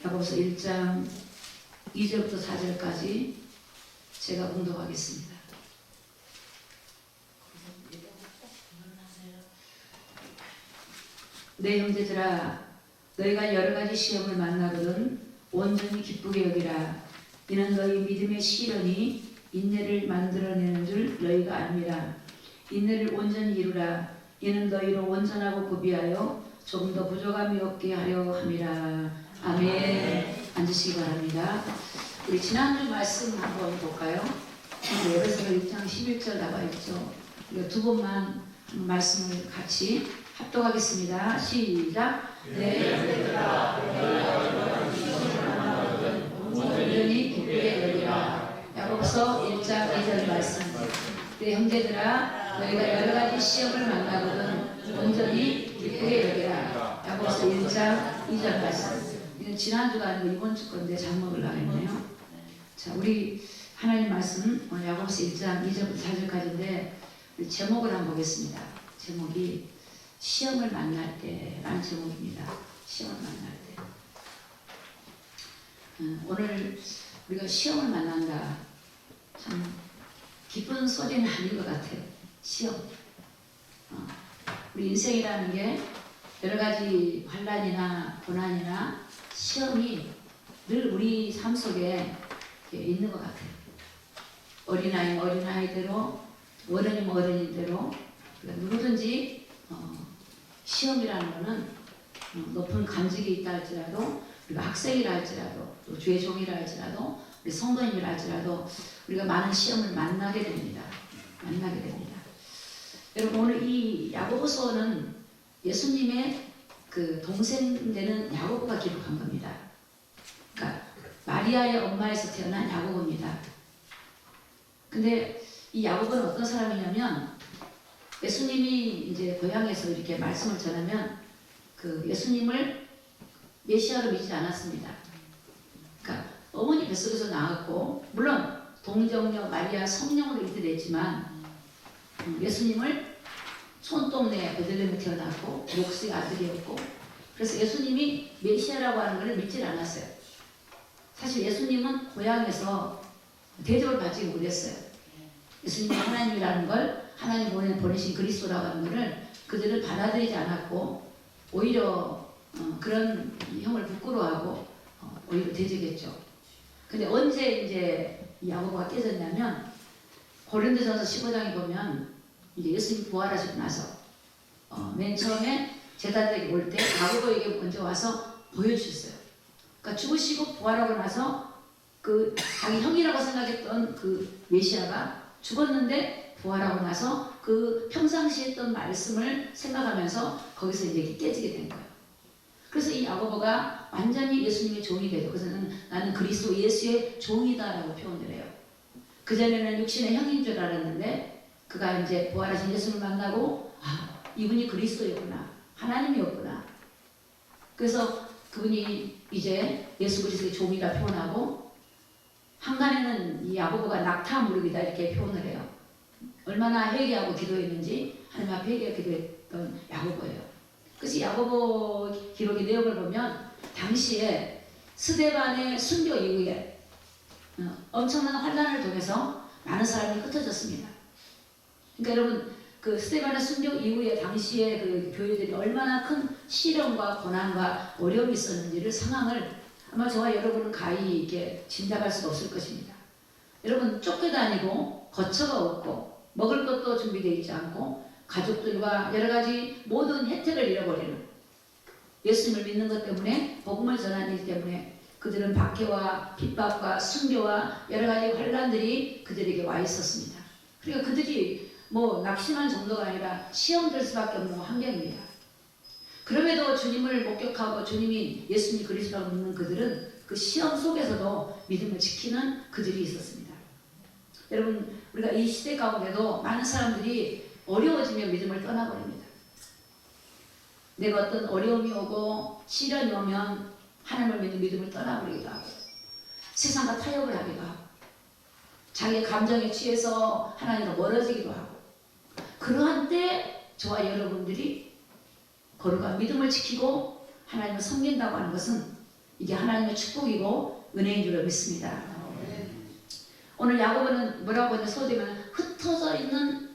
야고보서 1장 2절부터 4절까지 제가 봉독하겠습니다. 내 형제들아, 너희가 여러가지 시험을 만나거든 온전히 기쁘게 여기라. 이는 너희 믿음의 시련이 인내를 만들어내는 줄 너희가 압니다. 인내를 온전히 이루라. 이는 너희로 온전하고 구비하여 조금 더 부족함이 없게 하려 함이라. 아멘. 앉으시기 바랍니다. 우리 지난주 말씀 한번 볼까요? 에베소서 1장 11절 나와 있죠. 우리가 두 번만 말씀을 같이 합독하겠습니다. 시작. 온전히 기쁘게 여기라. 야고보서 1장 2절 말씀. 내 형제들아, 너희가 여러가지 시험을 만나거든 온전히 기쁘게 여기라. 야고보서 1장 2절 말씀. 이건 지난주가 아니고 이번 주 건데 잘못 올라가네요. 자, 우리 하나님 말씀 오늘 야고보서 1장 2절부터 4절까지인데 제목을 한번 보겠습니다. 제목이 시험을 만날 때라는 제목입니다. 시험을 만날 때. 오늘 우리가 시험을 만난다. 참 기쁜 소리는 아닌 것 같아요. 시험. 우리 인생이라는 게 여러 가지 환난이나 고난이나 시험이 늘 우리 삶 속에 있는 것 같아요. 어린아이는 어린아이대로, 어른이면 어른이대로, 그러니까 누구든지 시험이라는 것은 높은 간직이 있다 할지라도, 우리가 학생이라 할지라도, 또 주의 종이라 할지라도, 우리 성도님이라 할지라도 우리가 많은 시험을 만나게 됩니다. 만나게 됩니다. 여러분, 오늘 이 야고보서는 예수님의 그 동생 되는 야고보가 기록한 겁니다. 그러니까 마리아의 엄마에서 태어난 야고보입니다. 근데 이 야고보는 어떤 사람이냐면 예수님이 이제 고향에서 이렇게 말씀을 전하면 그 예수님을 메시아로 믿지 않았습니다. 그러니까 어머니 뱃속에서 나왔고, 물론 동정녀 마리아 성령으로 이끌어냈지만 예수님을 촌동네 베들레헴에 태어났고 목수의 아들이었고, 그래서 예수님이 메시아라고 하는 것을 믿지 않았어요. 사실 예수님은 고향에서 대접을 받지 못했어요. 예수님이 하나님이라는 걸, 하나님 보내신 그리스도라고 하는 것을 그들은 받아들이지 않았고 오히려 그런 형을 부끄러워하고 오히려 대적했죠. 근데 언제 이제 야고보가 깨졌냐면 고린도전서 15장에 보면 이제 예수님 부활하시고 나서 맨 처음에 제자들에게 올 때 야고보에게 먼저 와서 보여주셨어요. 그러니까 죽으시고 부활하고 나서 그 자기 형이라고 생각했던 그 메시아가 죽었는데 부활하고 나서 그 평상시에 했던 말씀을 생각하면서 거기서 이제 깨지게 된 거예요. 그래서 이 야고보가 완전히 예수님의 종이 되죠. 그래서 나는 그리스도 예수의 종이다라고 표현을 해요. 그전에는 육신의 형인 줄 알았는데 그가 이제 부활하신 예수를 만나고 이분이 그리스도였구나, 하나님이었구나. 그래서 그분이 이제 예수 그리스도의 종이라 표현하고, 한간에는 이 야고보가 낙타 무릎이다 이렇게 표현을 해요. 얼마나 회개하고 기도했는지 하나님 앞에 회개하고 기도했던 야고보예요. 그래서 야고보 기록의 내용을 보면 당시에 스데반의 순교 이후에 엄청난 환난을 통해서 많은 사람이 흩어졌습니다. 그러니까 여러분, 그 스데반의 순교 이후에 당시에 그 교회들이 얼마나 큰 시련과 고난과 어려움이 있었는지를 상황을 아마 저와 여러분은 가히 이렇게 짐작할 수가 없을 것입니다. 여러분, 쫓겨다니고 거처가 없고 먹을 것도 준비되어 있지 않고 가족들과 여러 가지 모든 혜택을 잃어버리는, 예수님을 믿는 것 때문에, 복음을 전하는 일 때문에 그들은 박해와 핍박과 순교와 여러 가지 환난들이 그들에게 와 있었습니다. 그러니까 그들이 뭐 낙심한 정도가 아니라 시험될 수밖에 없는 환경입니다. 그럼에도 주님을 목격하고 주님이 예수님 그리스도라고 믿는 그들은 그 시험 속에서도 믿음을 지키는 그들이 있었습니다. 여러분, 우리가 이 시대 가운데도 많은 사람들이 어려워지면 믿음을 떠나버립니다. 내가 어떤 어려움이 오고 시련이 오면 하나님을 믿는 믿음을 떠나버리기도 하고, 세상과 타협을 하기도 하고, 자기의 감정에 취해서 하나님과 멀어지기도 하고, 그러한 때 저와 여러분들이 거룩한 믿음을 지키고 하나님을 섬긴다고 하는 것은 이게 하나님의 축복이고 은혜인 줄 믿습니다. 오늘 야고보는 뭐라고 하냐, 소되면 흩어져 있는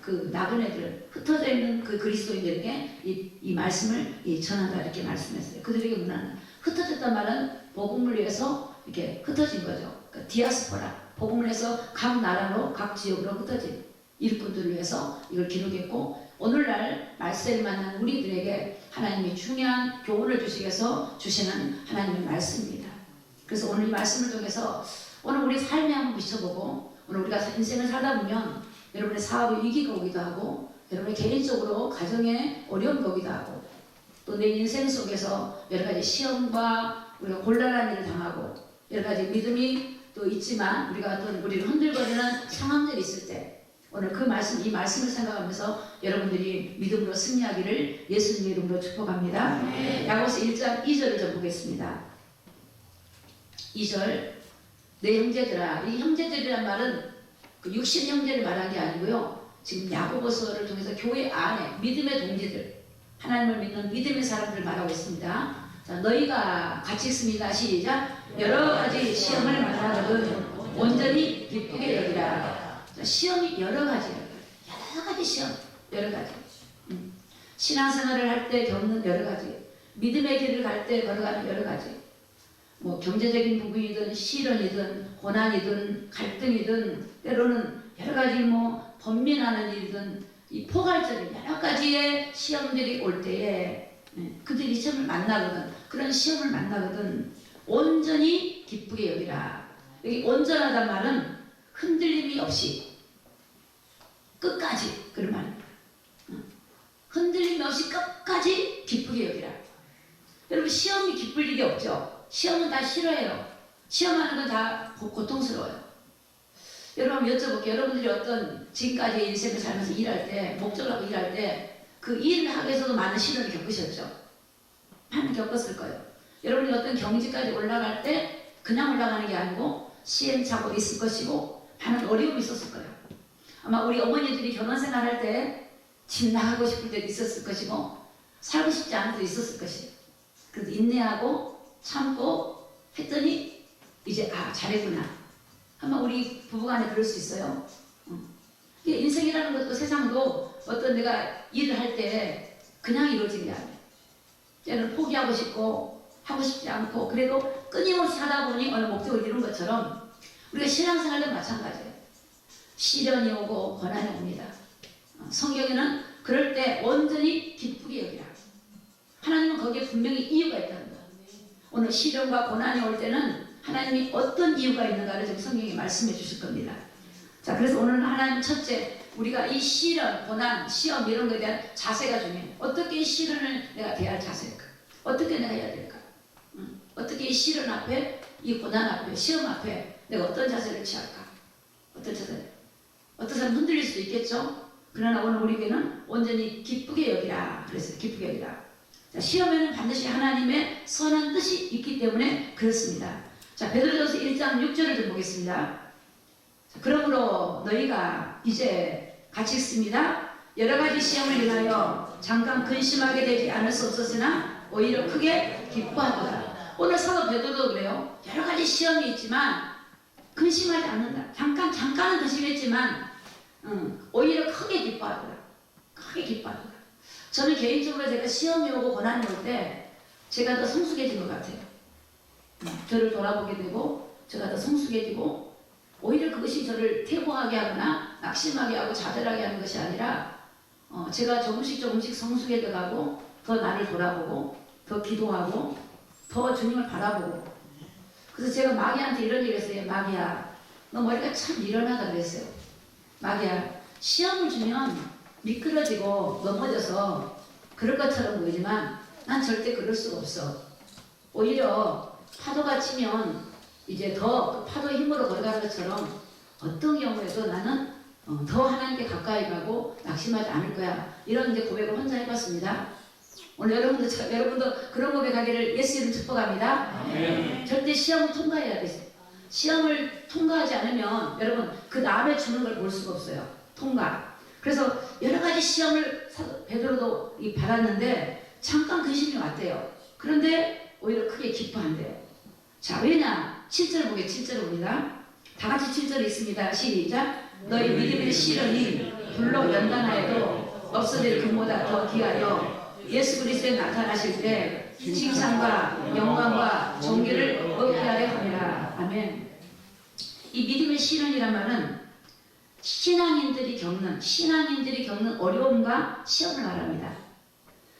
그 나그네들, 흩어져 있는 그 그리스도인들에게 이 말씀을 전한다 이렇게 말씀했어요. 그들에게 문하는 흩어졌단 말은 복음을 위해서 이렇게 흩어진 거죠. 그러니까 디아스포라, 복음을 위해서 각 나라로 각 지역으로 흩어진 일꾼들을 위해서 이걸 기록했고, 오늘날 말세를 만난 우리들에게 하나님이 중요한 교훈을 주시기 위해서 주시는 하나님의 말씀입니다. 그래서 오늘 이 말씀을 통해서 오늘 우리 삶에 한번 비춰보고, 오늘 우리가 인생을 살다 보면 여러분의 사업의 위기가 오기도 하고, 여러분의 개인적으로 가정에 어려움이 오기도 하고, 또 내 인생 속에서 여러 가지 시험과 우리가 곤란한 일을 당하고 여러 가지 믿음이 또 있지만 우리가 어떤 우리를 흔들거리는 상황들이 있을 때, 오늘 그 말씀, 이 말씀을 생각하면서 여러분들이 믿음으로 승리하기를 예수님의 이름으로 축복합니다. 네. 야고보서 1장 2절을 좀 보겠습니다. 2절, 내 형제들아. 이 형제들이란 말은 그 육신 형제를 말한 게 아니고요, 지금 야고보서를 통해서 교회 안에 믿음의 동지들, 하나님을 믿는 믿음의 사람들을 말하고 있습니다. 자, 너희가 같이 있습니다. 시작. 여러 가지 시험을 만나거든 온전히 기쁘게 여기라. 자, 시험이 여러 가지 시험, 여러 가지. 신앙생활을 할 때 겪는 여러 가지, 믿음의 길을 갈 때 걸어가는 여러 가지, 뭐 경제적인 부분이든 시련이든 고난이든 갈등이든 때로는 여러 가지 뭐 번민하는 일이든 이 포괄적인 여러 가지의 시험들이 올 때에 그들이 시험을 만나거든, 그런 시험을 만나거든 온전히 기쁘게 여기라. 여기 온전하단 말은 흔들림이 없이 끝까지, 그런 말입니다. 흔들림이 없이 끝까지 기쁘게 여기라. 여러분, 시험이 기쁠 일이 없죠. 시험은 다 싫어해요. 시험하는 건 다 고통스러워요. 여러분 한번 여쭤볼게요. 여러분들이 어떤 지금까지 인생을 살면서 일할 때, 목적을 하고 일할 때 그 일을 하기 위해서도 많은 시련을 겪으셨죠? 많이 겪었을 거예요. 여러분이 어떤 경지까지 올라갈 때 그냥 올라가는 게 아니고 시행착오도 있을 것이고 많은 어려움이 있었을 거예요. 아마 우리 어머니들이 결혼 생활할 때 집 나가고 싶을 때도 있었을 것이고 살고 싶지 않을 때도 있었을 것이에요. 그래도 인내하고 참고 했더니 이제 잘했구나. 아마 우리 부부간에 그럴 수 있어요. 인생이라는 것도 세상도 어떤 내가 일을 할 때 그냥 이루어지는 게 아니에요. 때는 포기하고 싶고 하고 싶지 않고, 그래도 끊임없이 하다 보니 어느 목적을 이룬 것처럼 우리가 신앙생활도 마찬가지예요. 시련이 오고 고난이 옵니다. 성경에는 그럴 때 온전히 기쁘게 여기라. 하나님은 거기에 분명히 이유가 있다는 거예요. 오늘 시련과 고난이 올 때는 하나님이 어떤 이유가 있는가를 지금 성경에 말씀해 주실 겁니다. 자, 그래서 오늘 하나님 첫째, 우리가 이 시련, 고난, 시험 이런 것에 대한 자세가 중요해요. 어떻게 이 시련을 내가 대할 자세일까? 어떻게 내가 해야 될까? 어떻게 이 시련 앞에, 이 고난 앞에, 시험 앞에 내가 어떤 자세를 취할까? 어떤 자세? 어떤 사람 흔들릴 수도 있겠죠? 그러나 오늘 우리에게는 온전히 기쁘게 여기라 그랬어요. 기쁘게 여기라. 자, 시험에는 반드시 하나님의 선한 뜻이 있기 때문에 그렇습니다. 자, 베드로전서 1장 6절을 좀 보겠습니다. 자, 그러므로 너희가 이제 같이 있습니다. 여러 가지 시험을 인하여 잠깐 근심하게 되지 않을 수 없었으나 오히려 크게 기뻐하더라. 오늘 사도 베드로도 그래요. 여러 가지 시험이 있지만 근심하지 않는다. 잠깐은 근심했지만 오히려 크게 기뻐하더라. 크게 기뻐하더라. 저는 개인적으로 제가 시험이 오고 고난이 올 때 제가 더 성숙해진 것 같아요. 저를 돌아보게 되고 제가 더 성숙해지고, 오히려 그것이 저를 퇴보하게 하거나 낙심하게 하고 자살하게 하는 것이 아니라 제가 조금씩 성숙해져 가고 더 나를 돌아보고 더 기도하고 더 주님을 바라보고. 그래서 제가 마귀한테 이런 얘기를 했어요. 마귀야, 너 머리가 참 미련하다 그랬어요. 마귀야, 시험을 주면 미끄러지고 넘어져서 그럴 것처럼 보이지만 난 절대 그럴 수가 없어. 오히려 파도가 치면 이제 더 그 파도의 힘으로 걸어가는 것처럼 어떤 경우에도 나는 더 하나님께 가까이 가고 낙심하지 않을 거야. 이런 이제 고백을 혼자 해봤습니다. 오늘 여러분도 그런 고백하기를 예수 이름 축복합니다. 네. 절대 시험을 통과해야 돼요. 시험을 통과하지 않으면 여러분 그 다음에 주는 걸 볼 수가 없어요. 통과. 그래서 여러 가지 시험을 베드로도 받았는데 잠깐 근심이 왔대요. 그런데 오히려 크게 기뻐한대요. 자, 왜냐? 7절 보게 7절 봅니다. 다 같이 7절 있습니다. 시작. 너희 믿음의 시련이 불로 연단하여도 없어질 금보다 더 귀하여 예수 그리스도에 나타나실 때 칭찬과 영광과 존귀를 얻게 하려 함이라. 아멘. 이 믿음의 시련이란 말은 신앙인들이 겪는 어려움과 시험을 말합니다.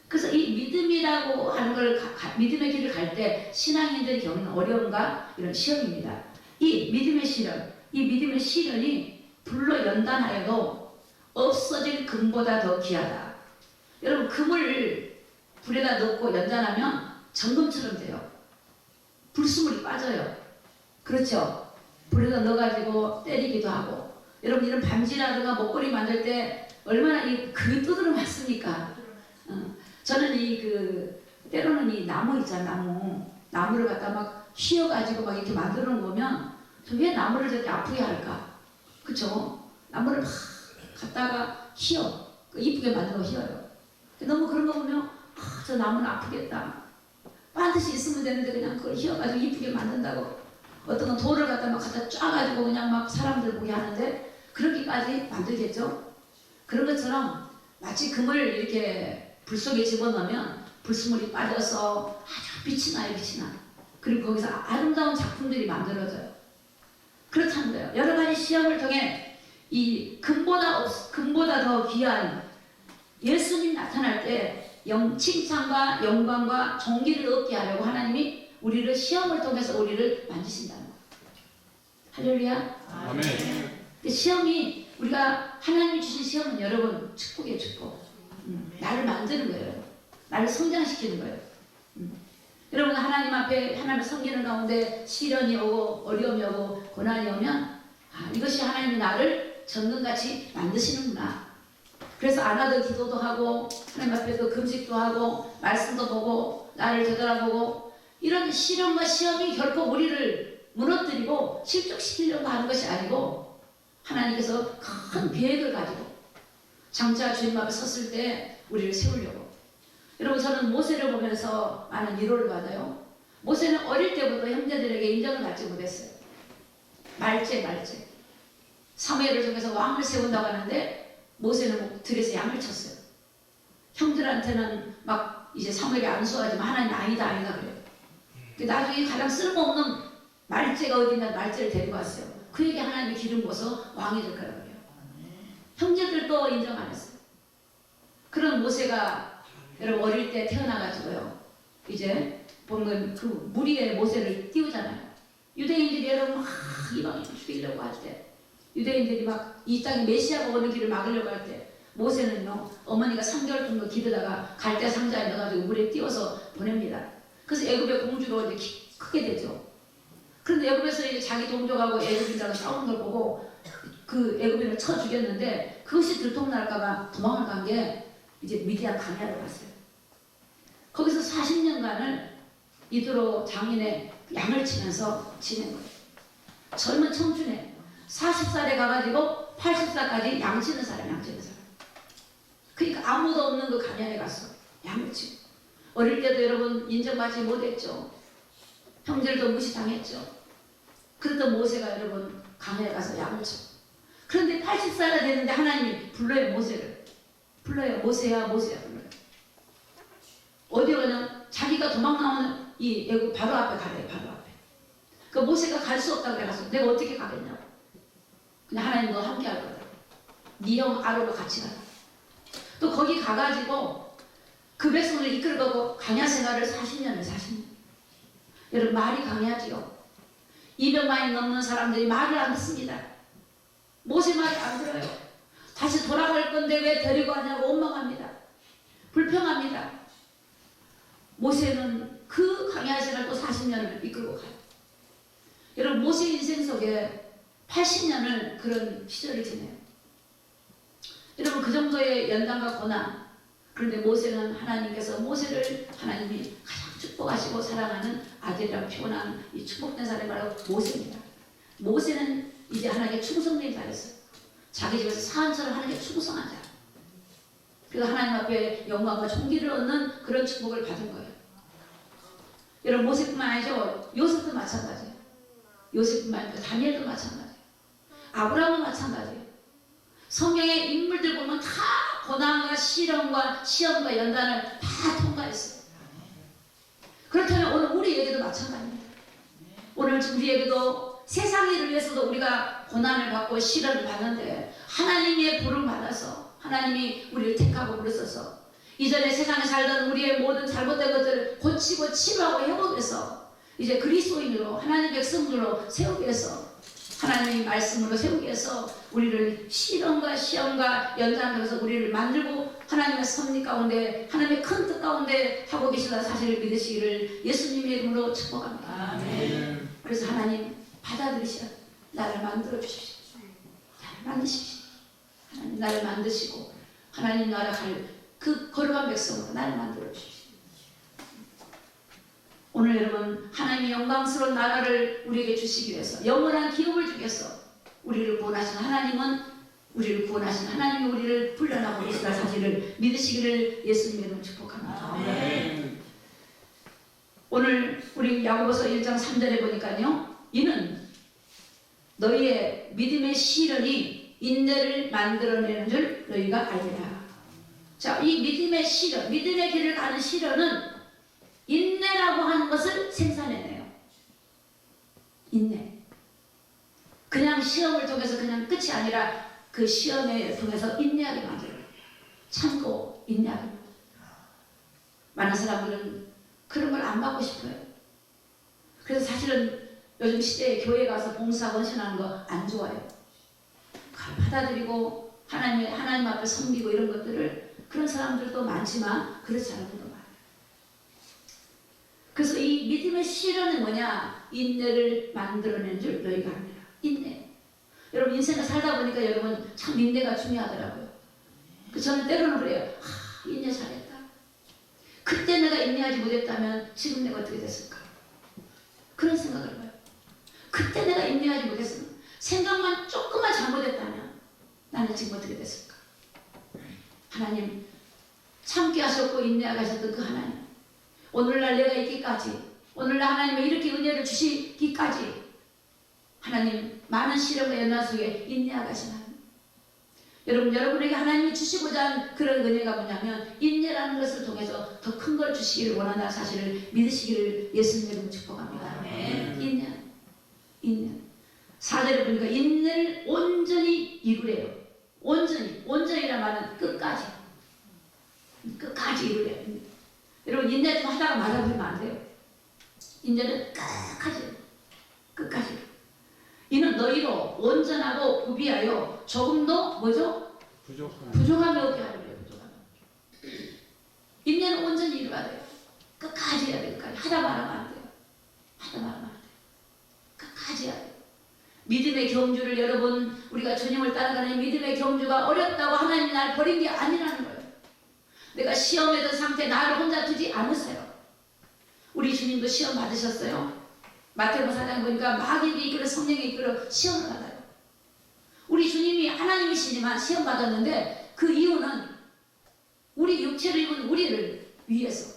그래서 이 믿음이라고 하는 걸 믿음의 길을 갈 때 신앙인들이 겪는 어려움과 이런 시험입니다. 이 믿음의 시련이 불로 연단하여도 없어질 금보다 더 귀하다. 여러분, 금을 불에다 넣고 연단하면 정금처럼 돼요. 불순물이 빠져요. 그렇죠? 불에다 넣어가지고 때리기도 하고. 여러분, 이런 반지라든가 목걸이 만들 때 얼마나 이 금이 두드러 맞습니까? 저는 때로는 이 나무 있잖아, 나무를 갖다 막 휘어가지고 막 이렇게 만들어 놓은 거면 왜 나무를 저렇게 아프게 할까? 그쵸? 나무를 막 갖다가 이쁘게 만들어 휘어요. 너무 그런 거 보면 저 나무는 아프겠다. 반드시 있으면 되는데 그냥 그걸 휘어가지고 이쁘게 만든다고. 어떤 건 돌을 막 갖다 쫙가지고 그냥 막 사람들 보게 하는데 그렇게까지 만들겠죠? 그런 것처럼 마치 금을 이렇게 불 속에 집어넣으면 불순물이 빠져서 아주 빛이 나요. 그리고 거기서 아름다운 작품들이 만들어져요. 그렇다는 거예요. 여러 가지 시험을 통해 이 금보다 더 귀한 예수님 나타날 때 칭찬과 영광과 존귀를 얻게 하려고 하나님이 우리를 시험을 통해서 우리를 만지신다는 거예요. 할렐루야. 아멘. 근데 시험이 우리가 하나님이 주신 시험은 여러분 축복이에요. 축복. 나를 만드는 거예요. 나를 성장시키는 거예요. 여러분, 하나님 앞에 하나님을 섬기는 가운데 시련이 오고 어려움이 오고 고난이 오면 이것이 하나님이 나를 전능같이 만드시는구나. 그래서 안 하던 기도도 하고 하나님 앞에서 금식도 하고 말씀도 보고 나를 되돌아보고 이런 시련과 시험이 결코 우리를 무너뜨리고 실족시키려고 하는 것이 아니고 하나님께서 큰 계획을 가지고 장차 주님 앞에 섰을 때 우리를 세우려고. 여러분, 저는 모세를 보면서 많은 위로를 받아요. 모세는 어릴 때부터 형제들에게 인정을 받지 못했어요. 말제. 사무엘을 통해서 왕을 세운다고 하는데 모세는 들에서 양을 쳤어요. 형들한테는 막 이제 사무엘이 안수하지만 하나님 아니다 그래요. 나중에 가장 쓸모없는 말제가 어디 있나 말제를 데리고 왔어요. 그에게 하나님의 기름 부어서 왕이 될 거라고 그래요. 형제들도 인정 안 했어요. 그런 모세가 여러분 어릴 때 태어나가지고요. 이제 보면 그 무리에 모세를 띄우잖아요. 유대인들이 여러분 막 이방인을 죽이려고 할 때, 유대인들이 막 이 땅에 메시아가 오는 길을 막으려고 할 때, 모세는요 어머니가 3개월 정도 기르다가 갈대 상자에 넣어가지고 물에 띄워서 보냅니다. 그래서 애굽의 공주로 이제 크게 되죠. 그런데 애굽에서 이제 자기 동족하고 애굽인들하고 싸우는 걸 보고 그 애굽인을 쳐 죽였는데 그것이 들통날까봐 도망을 간 게 이제 미디안 광야로 갔어요. 거기서 40년간을 이도로 장인의 양을 치면서 지낸 거예요. 젊은 청춘에 40살에 가가지고 80살까지 양치는 사람. 그러니까 아무도 없는 그 광야에 가서 양을 치고 어릴 때도 여러분 인정받지 못했죠. 형제들도 무시당했죠. 그랬던 모세가 여러분 광야에 가서 양을 치고 그런데 80살이 됐는데 하나님이 불러요. 모세를 불러요. 모세야 불러요. 어디 가냐? 자기가 도망 나오는 이 애굽 바로 앞에 가래요. 바로 앞에. 그 모세가 갈 수 없다고 해서 내가 어떻게 가겠냐고. 근데 하나님 너 함께 할 거다. 네 형 아론과 같이 가라. 또 거기 가가지고 그 백성을 이끌고 광야 생활을 40년을 40년. 여러분 말이 강하지요. 200만이 넘는 사람들이 말을 안 듣습니다. 모세 말을 안 들어요. 다시 돌아갈 건데 왜 데리고 가냐고 원망합니다. 불평합니다. 모세는 그 광야 생활 또 40년을 이끌고 가요. 여러분 모세 인생 속에 80년을 그런 시절을 지내요. 여러분 그 정도의 연단과 고난. 그런데 모세는 하나님께서 모세를 하나님이 가장 축복하시고 사랑하는 아들이라고 표현한 이 축복된 사람이 바로 모세입니다. 모세는 이제 하나님께 충성된 자였어요. 자기 집에서 사안처럼 하나님께 충성한 자. 그래서 하나님 앞에 영광과 존귀를 얻는 그런 축복을 받은 거예요. 여러분 모세뿐만 아니죠. 요셉도 마찬가지예요. 요셉뿐만 아니고 다니엘도 마찬가지예요. 아브라함도 마찬가지예요. 성경의 인물들 보면 다 고난과 시련과 시험과 연단을 다 통과했어요. 그렇다면 오늘 우리에게도 마찬가지입니다. 오늘 우리에게도 세상 일을 위해서도 우리가 고난을 받고 시련을 받는데 하나님의 부름 받아서 하나님이 우리를 택하고 부르셔서 이전에 세상에 살던 우리의 모든 잘못된 것들을 고치고 치료하고 회복해서 이제 그리스도인으로 하나님의 백성으로 세우기 위해서 하나님의 말씀으로 세우기 위해서 우리를 시련과 시험과 연단에서 우리를 만들고 하나님의 섭리 가운데 하나님의 큰 뜻 가운데 하고 계시다는 사실을 믿으시기를 예수님의 이름으로 축복합니다. 아멘. 그래서 하나님 받아들이셔. 나를 만들어 주십시오. 나를 만드십시오. 하나님 나를 만드시고 하나님 나라 갈 그 거룩한 백성으로 나를 만들어 주십시오. 오늘 여러분 하나님의 영광스러운 나라를 우리에게 주시기 위해서 영원한 기업을 주기 위해서 우리를 구원하신 하나님은 우리를 구원하신 하나님이 우리를 불러나고 계시다 사실을 믿으시기를 예수님의 이름으로 축복합니다. 아멘. 오늘 우리 야고보서 1장 3절에 보니까요. 이는 너희의 믿음의 시련이 인내를 만들어내는 줄 너희가 알리라. 자, 이 믿음의 시련, 믿음의 길을 가는 시련은 인내라고 하는 것을 생산해내요. 인내. 그냥 시험을 통해서 그냥 끝이 아니라 그 시험을 통해서 인내하게 만들어요. 참고 인내하게 만들어요. 많은 사람들은 그런 걸 안 받고 싶어요. 그래서 사실은 요즘 시대에 교회 가서 봉사 헌신하는 거 안 좋아해요. 그걸 받아들이고 하나님 앞에 섬기고 이런 것들을 그런 사람들도 많지만 그렇지 않은 분도 많아요. 그래서 이 믿음의 시련은 뭐냐? 인내를 만들어낸 줄 너희가 압니다. 인내. 여러분 인생을 살다 보니까 여러분 참 인내가 중요하더라고요. 저는 때로는 그래요. 인내 잘했다. 그때 내가 인내하지 못했다면 지금 내가 어떻게 됐을까? 그런 생각을 해요. 그때 내가 인내하지 못했으면 생각만 조금만 잘못했다면 나는 지금 어떻게 됐을까? 하나님 참게 하셨고 인내하게 하셨던 그 하나님 오늘날 내가 있기까지 오늘날 하나님의 이렇게 은혜를 주시기까지 하나님 많은 시련과 연난 속에 인내하게 하신 하나님 여러분에게 하나님이 주시고자 하는 그런 은혜가 뭐냐면 인내라는 것을 통해서 더 큰 걸 주시기를 원한다는 사실을 믿으시기를 예수님의 이름으로 축복합니다. 인내 4절에 보니까 인내를 온전히 이루래요. 온전히란 말은 끝까지 이루래요. 여러분 인내 좀 하다가 말아버리면 안 돼요. 인내는 끝까지 이는 너희로 온전하고 부비하여 조금도 뭐죠? 부족함이 없게 하려고 해요. 인내는 온전히 이루어야 돼요. 끝까지 해야 돼요. 하다 말하면 안 돼요. 끝까지 해야 돼요. 믿음의 경주를 여러분 우리가 주님을 따라가는 믿음의 경주가 어렵다고 하나님 나를 버린 게 아니라는 거예요. 내가 시험에 든 상태 나를 혼자 두지 않으세요. 우리 주님도 시험 받으셨어요. 마태복음 4장 보니까 마귀에게 이끌어 성령에 이끌어 시험을 받아요. 우리 주님이 하나님이시지만 시험 받았는데 그 이유는 우리 육체를 입은 우리를 위해서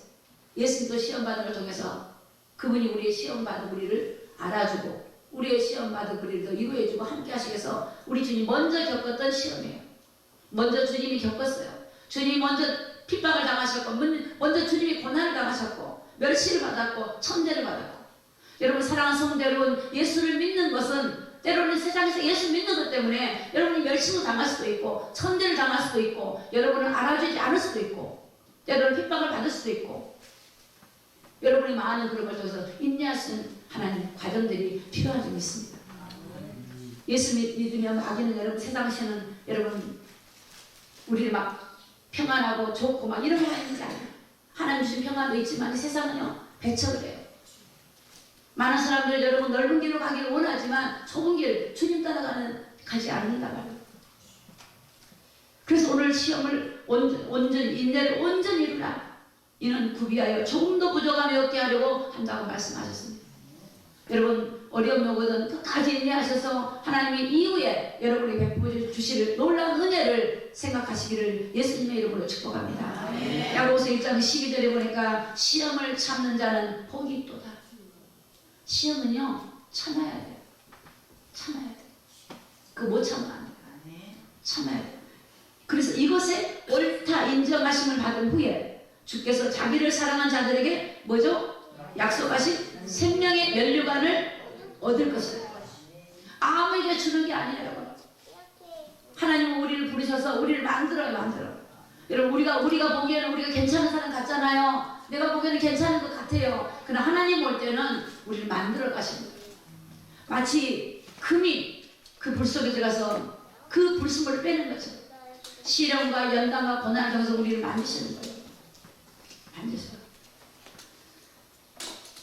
예수님도 시험 받은 걸 통해서 그분이 우리의 시험 받은 우리를 알아주고 우리의 시험 받은 우리를 더 이루어주고 함께 하시기 위해서 우리 주님 먼저 겪었던 시험이에요. 먼저 주님이 겪었어요. 주님이 먼저 핍박을 당하셨고 먼저 주님이 고난을 당하셨고 멸시를 받았고 천대를 받았고 여러분 사랑하는 성도 여러분 예수를 믿는 것은 때로는 세상에서 예수 믿는 것 때문에 여러분이 멸시를 당할 수도 있고 천대를 당할 수도 있고 여러분을 알아주지 않을 수도 있고 때로는 핍박을 받을 수도 있고 여러분이 많은 그런 걸 통해서 인내할 수 있는 하나님 과정들이 필요한 점이 있습니다. 예수 믿으면 마귀는 여러분 세상에서는 여러분 우리를 막 평안하고 좋고 막 이런 거 하는 게 아니에요. 하나님 주신 평안도 있지만 이 세상은요 배척을 해요. 많은 사람들 여러분 넓은 길로 가기를 원하지만 좁은 길 주님 가지 않는다 말이에요. 그래서 오늘 시험을 온전히 인내를 온전히 이루라. 이는 구비하여 조금도 부족함이 없게 하려고 한다고 말씀하셨습니다. 여러분 어려움이 오거든 끝까지 인내하셔서 하나님이 이후에 여러분에게 베풀어 주실 놀라운 은혜를 생각하시기를 예수님의 이름으로 축복합니다. 야고보서 1장 12절에 보니까 시험을 참는 자는 복이 있도다. 시험은요 참아야 돼요. 참아야 돼요. 그거 못 참으면 안 돼요. 참아야 돼요. 그래서 이것에 옳다 인정하심을 받은 후에 주께서 자기를 사랑한 자들에게 뭐죠? 약속하신 생명의 면류관을 얻을 것이다. 아무에게 주는 게 아니에요, 여러분. 하나님은 우리를 부르셔서 우리를 만들어요. 여러분 우리가 보기에는 우리가 괜찮은 사람 같잖아요. 내가 보기에는 괜찮은 것 같아요. 그러나 하나님 볼 때는 우리를 만들어 가십니다. 마치 금이 그 불 속에 들어가서 그 불순물을 빼는 거죠. 시련과 연단과 고난을 통해서 우리를 만드시는 거예요. 만드셔요.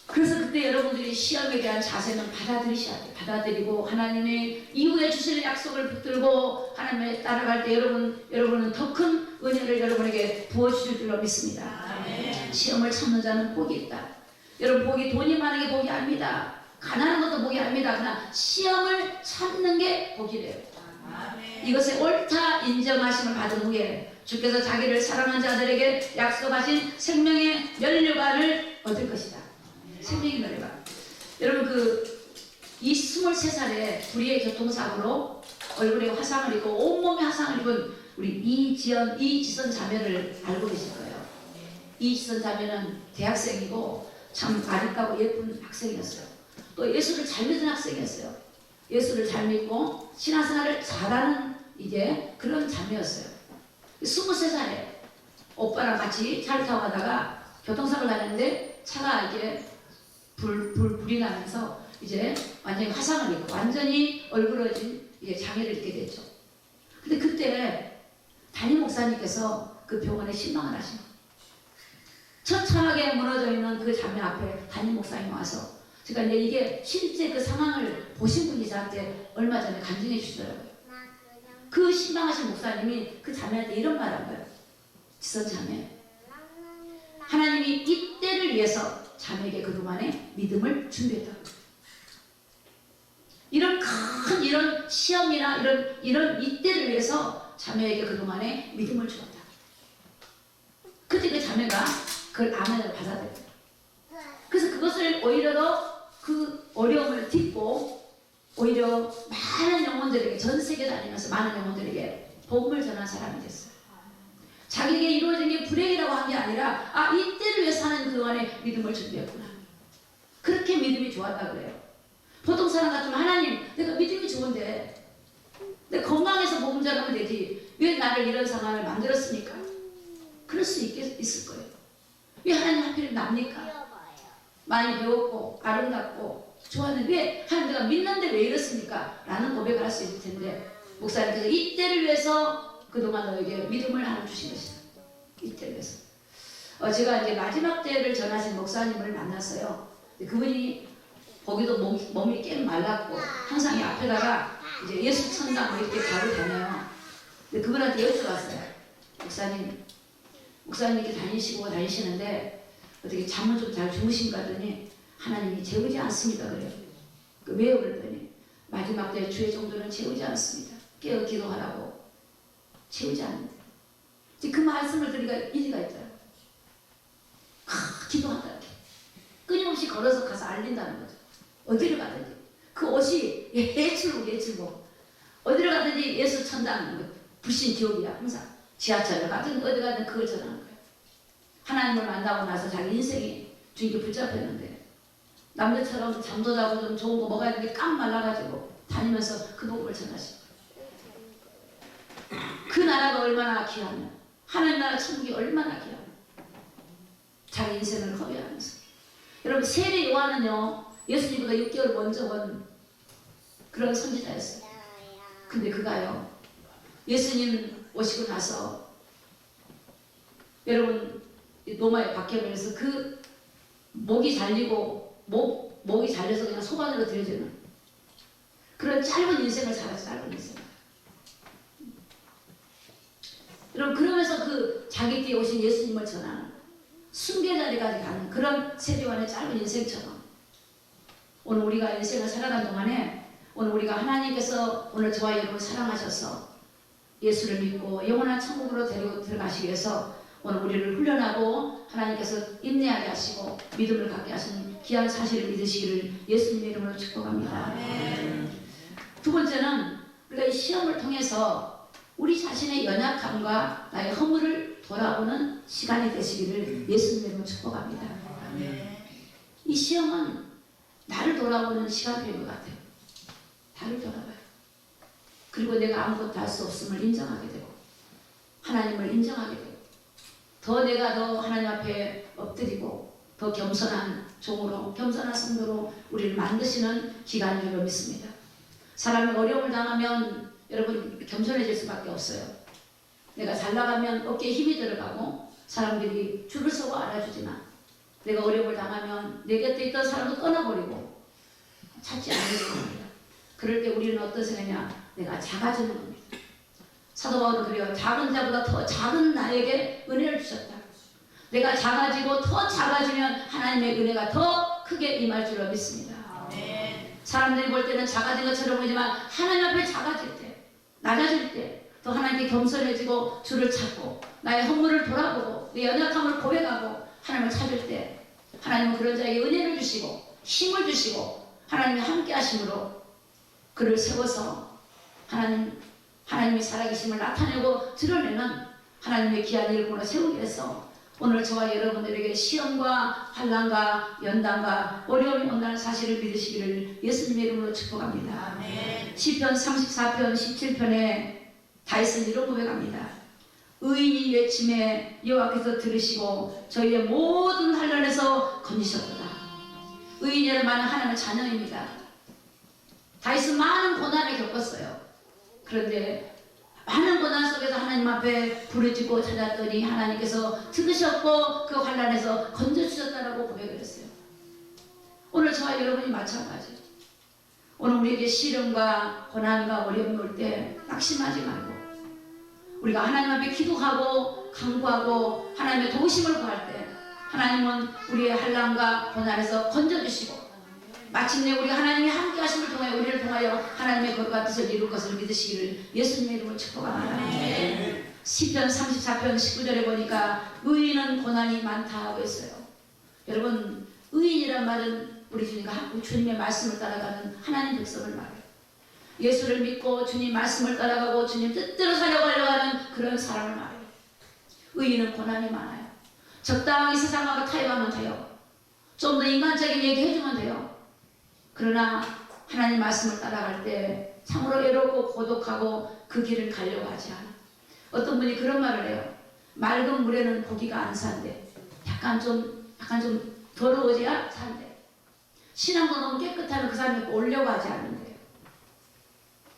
그래서 그때 여러분들이 시험에 대한 자세는 받아들이셔야 돼요. 받아들이고 하나님의 이후에 주시는 약속을 붙들고 하나님에 따라갈 때 여러분은 더 큰 은혜를 여러분에게 부어주실 줄로 믿습니다. 아멘. 시험을 참는 자는 복이 있다. 여러분 복이 돈이 많은 게 복이 아닙니다. 가난한 것도 복이 아닙니다. 그러나 시험을 참는 게 복이래요. 아멘. 이것에 옳다 인정하심을 받은 후에 주께서 자기를 사랑한 자들에게 약속하신 생명의 면류관을 얻을 것이다. 생명의 면류관. 여러분 이 23살에 불의의 교통사고로 얼굴에 화상을 입고 온몸에 화상을 입은 우리 이지선 자매를 알고 계실 거예요. 이지선 자매는 대학생이고 참 아름답고 예쁜 학생이었어요. 또 예수를 잘 믿는 학생이었어요. 예수를 잘 믿고 신앙생활을 잘하는 이제 그런 자매였어요. 23살에 오빠랑 같이 차를 타고 가다가 교통사고를 당했는데 차가 이제 불이 나면서 이제 완전히 화상을 입고 완전히 얼굴어진 이제 장애를 입게 됐죠. 근데 그때 담임 목사님께서 그 병원에 신방을 하신 거예요. 처참하게 무너져 있는 그 자매 앞에 담임 목사님이 와서 제가 이제 이게 실제 그 상황을 보신 분이 저한테 얼마 전에 간증해 주시더라고요. 그 신방하신 목사님이 그 자매한테 이런 말 한 거예요. 지선 자매, 하나님이 이때를 위해서 자매에게 그동안의 믿음을 준비했다고. 이런 큰 이런 시험이나 이런 이때를 위해서 자매에게 그동안의 믿음을 주었다. 그때 그 자매가 그걸 아멘으로 받아들였다. 그래서 그것을 오히려 더 그 어려움을 딛고 오히려 많은 영혼들에게 전 세계 다니면서 많은 영혼들에게 복음을 전한 사람이 됐어요. 자기에게 이루어진 게 불행이라고 한 게 아니라 이때를 위해서 하는 그동안의 믿음을 준비했구나. 그렇게 믿음이 좋았다 그래요. 보통 사람 같으면 하나님 내가 믿음이 좋은데 내가 건강해서 복음 전하면 되지 왜 나를 이런 상황을 만들었습니까? 그럴 수 있을 거예요. 왜 하나님 하필 납니까? 많이 배웠고 아름답고 좋았는데 왜 하나님 내가 믿는데 왜 이렇습니까? 라는 고백을 할 수 있을 텐데 목사님께서 이때를 위해서 그동안 너에게 믿음을 하나 주신 것이다. 이때를 위해서. 제가 이제 마지막 때를 전하신 목사님을 만났어요. 그분이 거기도 몸이 꽤 말랐고 항상 이 앞에다가 이제 예수 천당 이렇게 가고 다녀요. 근데 그분한테 여쭤봤어요. 목사님 이렇게 다니시는데 어떻게 잠을 좀 잘 주무신가 하더니 하나님이 재우지 않습니다 그래요. 왜요 그랬더니 마지막 때 주의 정도는 재우지 않습니다. 깨어 기도하라고 재우지 않는다. 그 말씀을 들으니까 일리가 있더라고요. 기도한다 이렇게 끊임없이 걸어서 가서 알린다는 거죠. 어디를 가든지 그 옷이 예출복 어디를 가든지 예수 천당 불신 지옥이야. 항상 지하철을 가든 어디 가든 그걸 전하는 거예요. 하나님을 만나고 나서 자기 인생이 주님께 붙잡혔는데 남들처럼 잠도 자고 좀 좋은 거 먹어야 되는데 깜 말라가지고 다니면서 그 복음을 전하시고 그 나라가 얼마나 귀하며 하나님 나라 천국이 얼마나 귀하며 자기 인생을 허비하면서 여러분 세례 요한은요 예수님보다 6개월 먼저 온 그런 선지자였어요. 근데 그가요 예수님 오시고 나서 여러분 로마에 박혀면서 그 목이 잘리고 목이 잘려서 그냥 소반으로 들여지는 그런 짧은 인생을 살았어요. 짧은 인생. 여러분 그러면서 그 자기 뒤에 오신 예수님을 전하는 순교자리까지 가는 그런 세례요한의 짧은 인생처럼 오늘 우리가 인생을 살아가는 동안에 오늘 우리가 하나님께서 오늘 저와 여러분을 사랑하셔서 예수를 믿고 영원한 천국으로 데리고 들어가시기 위해서 오늘 우리를 훈련하고 하나님께서 인내하게 하시고 믿음을 갖게 하시는 귀한 사실을 믿으시기를 예수님의 이름으로 축복합니다. 두 번째는 우리가 이 시험을 통해서 우리 자신의 연약함과 나의 허물을 돌아보는 시간이 되시기를 예수님의 이름으로 축복합니다. 이 시험은 나를 돌아보는 시간인 것 같아요. 나를 돌아봐요. 그리고 내가 아무것도 할 수 없음을 인정하게 되고 하나님을 인정하게 되고 내가 더 하나님 앞에 엎드리고 더 겸손한 종으로 겸손한 성도로 우리를 만드시는 기간인 줄 믿습니다. 사람이 어려움을 당하면 여러분 겸손해질 수밖에 없어요. 내가 잘 나가면 어깨에 힘이 들어가고 사람들이 줄을 서고 알아주지만 내가 어려움을 당하면 내 곁에 있던 사람을 떠나버리고 찾지 않는 겁니다. 그럴 때 우리는 어떤 생각이냐? 내가 작아지는 겁니다. 사도 바울은 그래요. 작은 자보다 더 작은 나에게 은혜를 주셨다. 내가 작아지고 더 작아지면 하나님의 은혜가 더 크게 임할 줄로 믿습니다. 사람들이 볼 때는 작아진 것처럼 보이지만 하나님 앞에 작아질 때, 낮아질 때 더 하나님께 겸손해지고 주를 찾고 나의 허물을 돌아보고 내 연약함을 고백하고 하나님을 찾을 때 하나님은 그런 자에게 은혜를 주시고 힘을 주시고 하나님이 함께 하심으로 그를 세워서 하나님이 살아계심을 나타내고 드러내는 하나님의 귀한 일꾼으로 세우기 위해서 오늘 저와 여러분들에게 시험과 환난과 연단과 어려움이 온다는 사실을 믿으시기를 예수님의 이름으로 축복합니다. 시편 34편 17편에 다윗은 이런 고백합니다. 의인이 외침에 여호와께서 들으시고 저희의 모든 환난에서 건지셨도다. 의인이라는 말은 하나님의 자녀입니다. 다윗은 많은 고난을 겪었어요. 그런데 많은 고난 속에서 하나님 앞에 부르짖고 찾았더니 하나님께서 들으셨고 그 환난에서 건져주셨다라고 고백을 했어요. 오늘 저와 여러분이 마찬가지예요. 오늘 우리에게 시련과 고난과 어려움이 올 때 낙심하지 말고 우리가 하나님 앞에 기도하고 간구하고 하나님의 도우심을 구할 때 하나님은 우리의 환난과 고난에서 건져주시고 마침내 우리가 하나님이 함께 하심을 통하여 우리를 통하여 하나님의 거룩한 뜻을 이룰 것을 믿으시기를 예수님의 이름으로 축복합니다. 시편 34편 19절에 보니까 의인은 고난이 많다 하고 있어요. 여러분 의인이란 말은 우리 주님의 말씀을 따라가는 하나님 백성을 말해요. 예수를 믿고 주님 말씀을 따라가고 주님 뜻대로 살아가려고 하는 그런 사람을 말해요. 의인은 고난이 많아요. 적당히 세상하고 타협하면 돼요. 좀 더 인간적인 얘기 해주면 돼요. 그러나 하나님 말씀을 따라갈 때 참으로 외롭고 고독하고 그 길을 가려고 하지 않아. 어떤 분이 그런 말을 해요. 맑은 물에는 고기가 안 산대. 약간 좀 더러워져야 산대. 신앙도 너무 깨끗하면 그 사람이 오려고 하지 않는데요.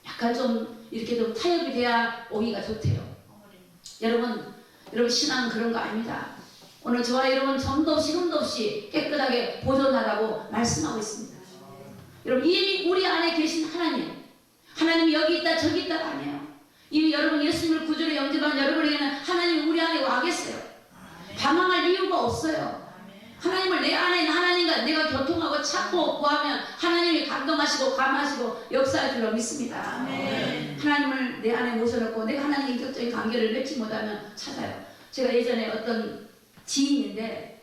약간 좀 이렇게 좀 타협이 돼야 오기가 좋대요. 여러분 신앙은 그런 거 아닙니다. 오늘 저와 여러분 점도 없이 흠도 없이 깨끗하게 보존하라고 말씀하고 있습니다. 여러분 이미 우리 안에 계신 하나님이 여기 있다 저기 있다가 아니에요. 이미 여러분 예수님을 구주로 영접한 여러분에게는 하나님이 우리 안에 와 계세요. 방황할 이유가 없어요. 하나님을 내 안에 있는 하나님과 내가 교통하고 찾고 구하면 하나님이 감동하시고 감하시고 역사할 줄로 믿습니다. 하나님을 내 안에 모셔놓고 내가 하나님의 인격적인 관계를 맺지 못하면 찾아요. 제가 예전에 어떤 지인인데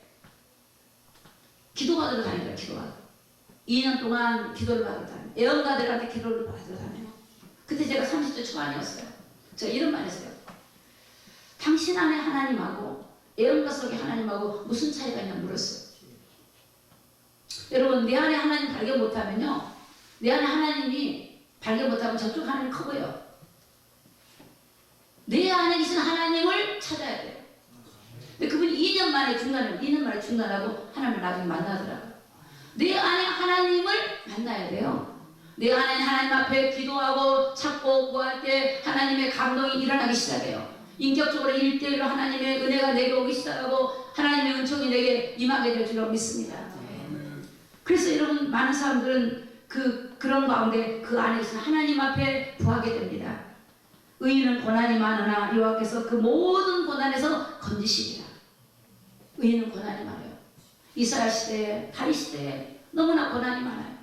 기도받으러 다니더라고요. 기도받으러 2년 동안 기도를 받으러 다녀요. 애언가들한테 기도를 받으러 다녀요. 그때 제가 30대 초반이었어요. 제가 이런 말 했어요. 당신 안에 하나님하고 애언가 속의 하나님하고 무슨 차이가 있냐 물었어요. 여러분 내 안에 하나님 발견 못하면요. 내 안에 하나님이 발견 못하면 저쪽 하나님이 커 보여요. 내 안에 계신 하나님을 찾아야 돼요. 근데 그분이 2년 만에 중단하고 하나님을 나중에 만나더라고요. 내 안에 하나님을 만나야 돼요. 내 안에 하나님 앞에 기도하고 찾고 구할 때 하나님의 감동이 일어나기 시작해요. 인격적으로 1대1로 하나님의 은혜가 내게 오기 시작하고 하나님의 은총이 내게 임하게 될 줄로 믿습니다. 그래서 여러분 많은 사람들은 그런 가운데 그 안에 있는 하나님 앞에 구하게 됩니다. 의인은 고난이 많으나 여호와께서 그 모든 고난에서 건지시리라. 의인은 고난이 많아요. 이스라엘 시대에 다윗 시대에 너무나 고난이 많아요.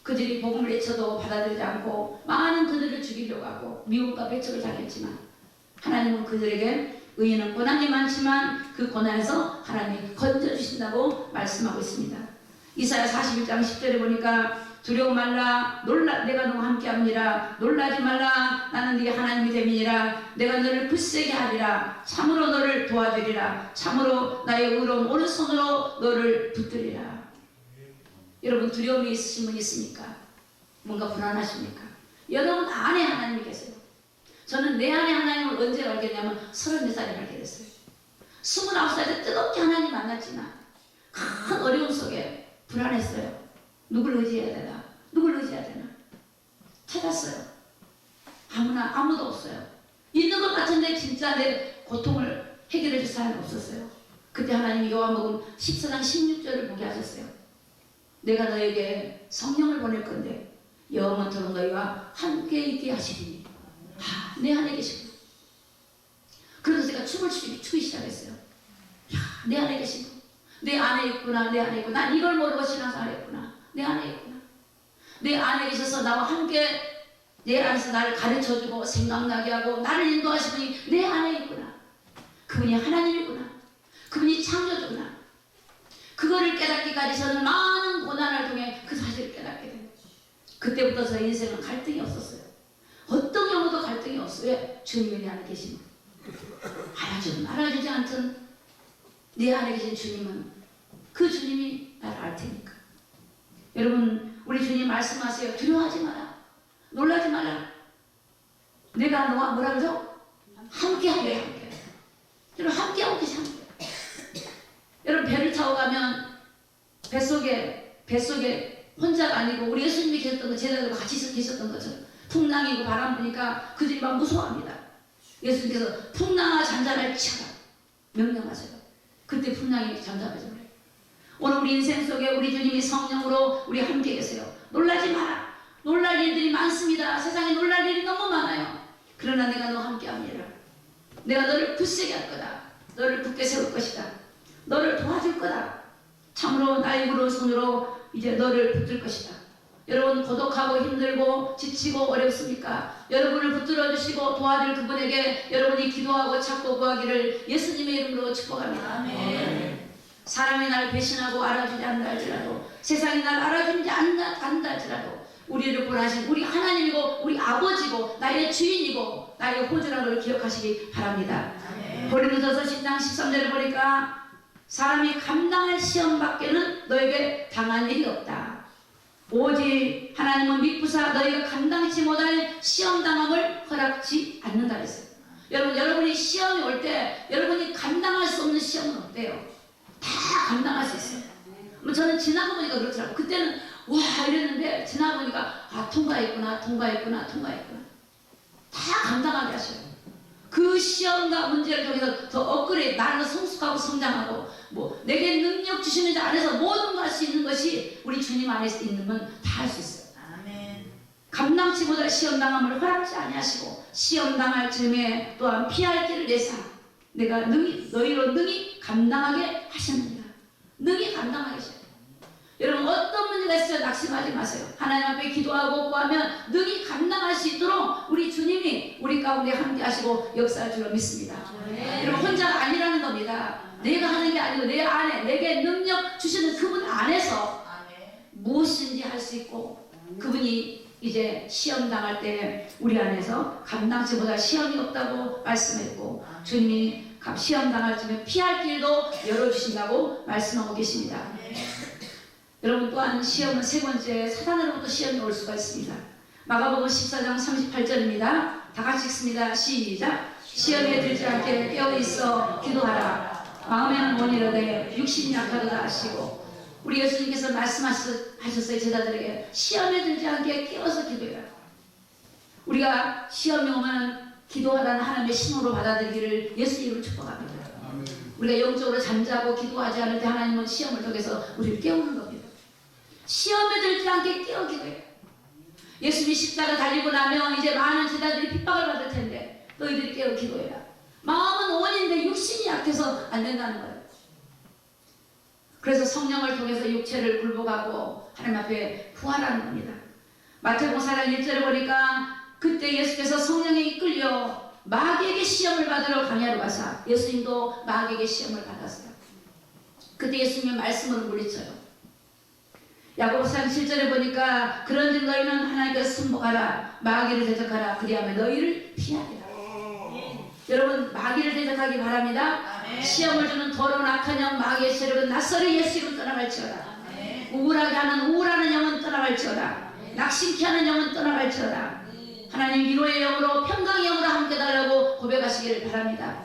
그들이 복음을 외쳐도 받아들이지 않고 많은 그들을 죽이려고 하고 미움과 배척을 당했지만 하나님은 그들에게 의인은 고난이 많지만 그 고난에서 하나님이 건져주신다고 말씀하고 있습니다. 이사야 41장 10절에 보니까 두려워 말라 내가 너와 함께합니다. 놀라지 말라 나는 네 하나님이 됨이니라. 내가 너를 굳세게 하리라. 참으로 너를 도와주리라. 참으로 나의 의로운 오른손으로 너를 붙들리라. 여러분 두려움이 있으신 분 있습니까? 뭔가 불안하십니까? 여러분 안에 하나님이 계세요. 저는 내 안에 하나님을 언제 알겠냐면 34살에 알게 됐어요. 29살에 뜨겁게 하나님 만났지만 큰 어려움 속에 불안했어요. 누굴 의지해야 되나? 누굴 의지해야 되나? 찾았어요. 아무도 없어요. 있는 것 같은데 진짜 내 고통을 해결해 줄 사람이 없었어요. 그때 하나님이 요한복음 14장 16절을 보게 하셨어요. 내가 너에게 성령을 보낼 건데 영원토록 너희와 함께 있게 하시리니 내 안에 계시고. 그래서 제가 춤을 추기 시작했어요. 내 안에 계시고 내 안에 있구나. 내 안에 있고 난 이걸 모르고 신앙생활 했구나. 내 안에 있구나. 내 안에 계셔서 나와 함께 내 안에서 나를 가르쳐주고 생각나게 하고 나를 인도하시는 분이 내 안에 있구나. 그분이 하나님이구나. 그분이 창조주구나. 그거를 깨닫기까지 저는 많은 고난을 통해 그 사실을 깨닫게 됩니다. 그때부터 저 인생은 갈등이 없었어요. 어떤 경우도 갈등이 없어요. 왜? 주님이 내 안에 계시면 알아주든 알아주지 않든 내 안에 계신 주님은 그 주님이 나를 알 테니까. 여러분 우리 주님 말씀하세요. 두려워하지 마라. 놀라지 마라. 내가 너와 뭐라 그러죠? 함께 하래. 함께. 여러분 함께하고 계시 함께. 여러분 배를 타고 가면 뱃속에 혼자가 아니고 우리 예수님이 계셨던 거 제자들과 같이 계셨던 거죠. 풍랑이고 바람 부니까 그들이 막 무서워합니다. 예수님께서 풍랑아 잠잠할 치라 명령하세요. 그때 풍랑이 잠잠해져요. 오늘 우리 인생 속에 우리 주님이 성령으로 우리 함께 계세요. 놀라지 마라. 놀랄 일들이 많습니다. 세상에 놀랄 일이 너무 많아요. 그러나 내가 너와 함께합니다. 내가 너를 굳세게 할 거다. 너를 굳게 세울 것이다. 너를 도와줄 거다. 참으로 나의 의로운 손으로 이제 너를 붙들 것이다. 여러분 고독하고 힘들고 지치고 어렵습니까? 여러분을 붙들어 주시고 도와줄 그분에게 여러분이 기도하고 찾고 구하기를 예수님의 이름으로 축복합니다. 아멘. 사람이 날 배신하고 알아주지 않는다 할지라도 세상이 날 알아주지 않는다 할지라도 우리를 구원하신 우리 하나님이고 우리 아버지고 나의 주인이고 나의 호주라는 걸 기억하시기 바랍니다. 고린도전서 10장 13절에 보니까 사람이 감당할 시험밖에는 너에게 당할 일이 없다. 오직 하나님은 미쁘사 너희가 감당치 못할 시험당함을 허락지 않는다 했어요. 여러분이 시험이 올 때 여러분이 감당할 수 없는 시험은 없대요. 다 감당할 수 있어요. 저는 지나고 보니까 그렇더라고요. 그때는 와 이랬는데 지나고 보니까 통과했구나. 다 감당하게 하셔요. 그 시험과 문제를 통해서 더 업그레이드 나는 성숙하고 성장하고 내게 능력 주시는 자 안에서 모든 걸 할 수 있는 것이 우리 주님 안에 있는 건 다 할 수 있어요. 아멘. 감당치 못할 시험당함을 허락지 아니하시고 시험당할 즈음에 또한 피할 길을 내사 내가 너희로 능히 감당하게 하셨느니라. 능히 감당하게 하셨느니라. 여러분 어떤 문제가 있어요? 낙심하지 마세요. 하나님 앞에 기도하고 구하면 능히 감당할 수 있도록 우리 주님이 우리 가운데 함께 하시고 역사할 줄로 믿습니다. 여러분 혼자가 아니라는 겁니다. 내가 하는 게 아니고 내 안에 내게 능력 주시는 그분 안에서 무엇인지 할 수 있고 그분이 이제 시험 당할 때 우리 안에서 감당치 못할 시험이 없다고 말씀했고 주님이 시험 당할 쯤에 피할 길도 열어주신다고 말씀하고 계십니다. 여러분 또한 시험은 세 번째 사단으로부터 시험이 올 수가 있습니다. 마가복음 14장 38절입니다. 다 같이 읽습니다. 시작. 시험에 들지 않게 깨어있어 기도하라. 마음에는 원이라되 육신이 약하도다 하시고 우리 예수님께서 말씀하셨어요. 제자들에게 시험에 들지 않게 깨어서 기도해라. 우리가 시험이 오면 기도하라는 하나님의 신호로 받아들이기를 예수님으로 축복합니다. 우리가 영적으로 잠자고 기도하지 않을 때 하나님은 시험을 통해서 우리를 깨우는 겁니다. 시험에 들지 않게 깨어 기도해. 예수님이 십자가 달리고 나면 이제 많은 제자들이 핍박을 받을 텐데 너희들이 깨어 기도해라. 마음은 원인데 육신이 약해서 안 된다는 거예요. 그래서 성령을 통해서 육체를 굴복하고 하나님 앞에 구하라는 겁니다. 마태복음 4장 1절에 보니까 그때 예수께서 성령에 이끌려 마귀에게 시험을 받으러 광야로 가사, 예수님도 마귀에게 시험을 받았어요. 그때 예수님의 말씀으로 물리쳐요. 야고보서 4장 7절에 보니까 그런즉 너희는 하나님께 순복하라, 마귀를 대적하라, 그리하면 너희를 피하리라. 여러분, 마귀를 대적하기 바랍니다. 시험을 주는 더러운 악한 영 마귀의 세력은 낯설이 예수 이름 떠나갈지어다. 우울하게 하는 우울하는 영은 떠나갈지어다. 낙심케 하는 영은 떠나갈지어다. 하나님 위로의 영으로 평강의 영으로 함께 달라고 고백하시기를 바랍니다.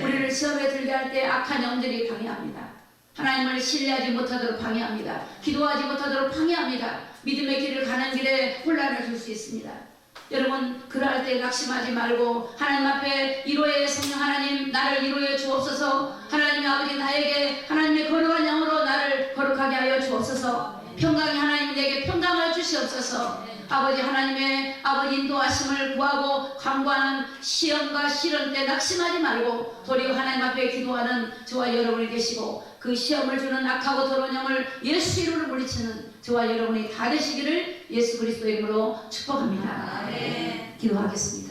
우리를 시험에 들게 할 때 악한 영들이 방해합니다. 하나님을 신뢰하지 못하도록 방해합니다. 기도하지 못하도록 방해합니다. 믿음의 길을 가는 길에 혼란을 줄 수 있습니다. 여러분, 그러할 때 낙심하지 말고 하나님 앞에 위로의 성령 하나님, 나를 위로해 주옵소서. 하나님의 아버지, 나에게 하나님의 거룩한 영으로 나를 거룩하게 하여 주옵소서. 평강의 하나님, 내게 평강을 주시옵소서. 아버지 하나님의 아버지 인도하심을 구하고 간구하는 시험과 시련 때 낙심하지 말고 도리어 하나님 앞에 기도하는 저와 여러분이 되시고, 그 시험을 주는 악하고 더러운 영을 예수 이름으로 물리치는 저와 여러분이 다 되시기를 예수 그리스도의 이름으로 축복합니다. 기도하겠습니다.